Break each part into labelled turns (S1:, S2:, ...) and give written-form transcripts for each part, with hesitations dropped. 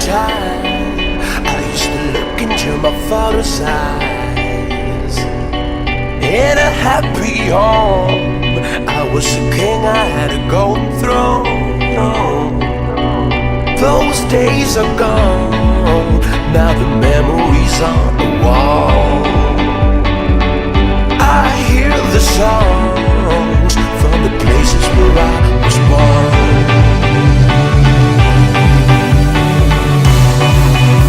S1: child, I used to look into my father's eyes. In a happy home, I was a king, I had a golden throne. Those days are gone, now the memories on the wall. I hear the songs from the places where I was born.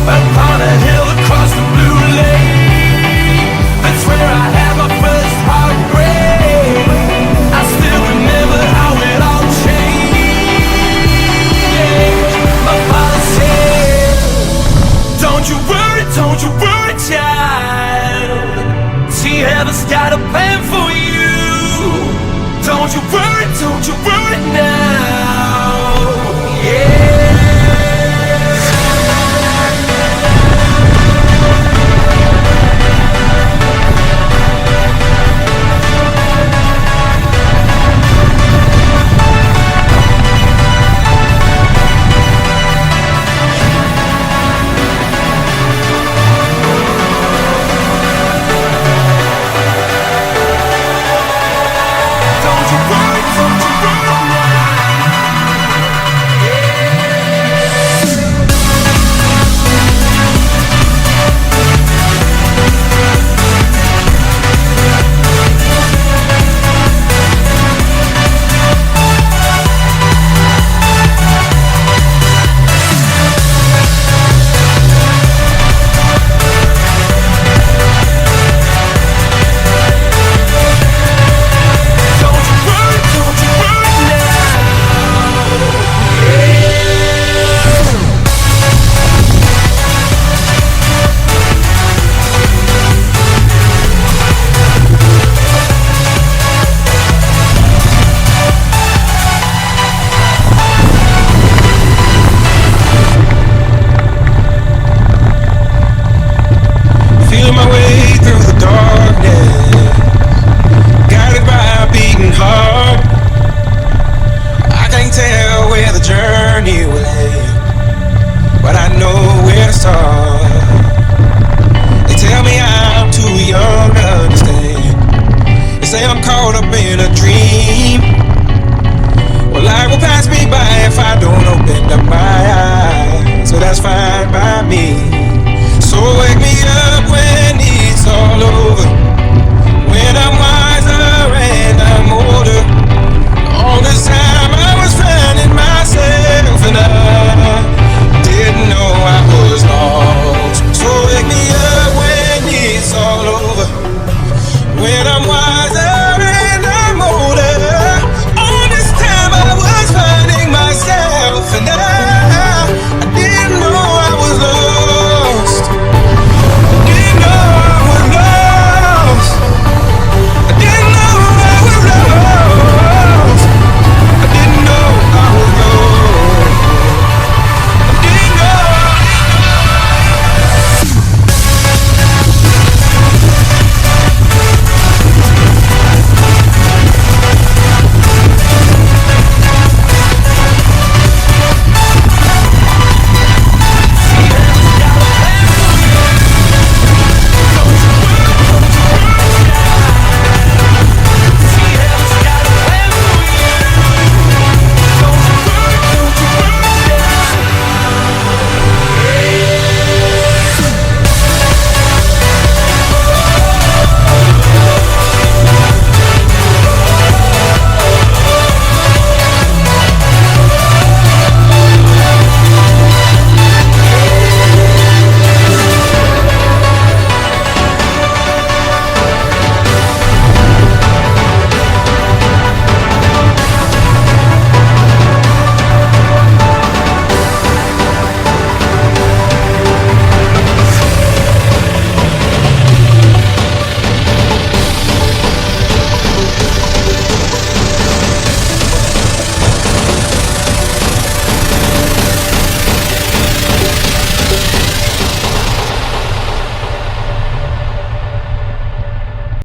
S1: Upon a hill across the blue lake, that's where I had my first heartbreak. I still remember how it all changed. My father said, don't you worry, child. See, heaven's got a plan for you. Don't you worry now. Yeah.
S2: But I know where to start. They tell me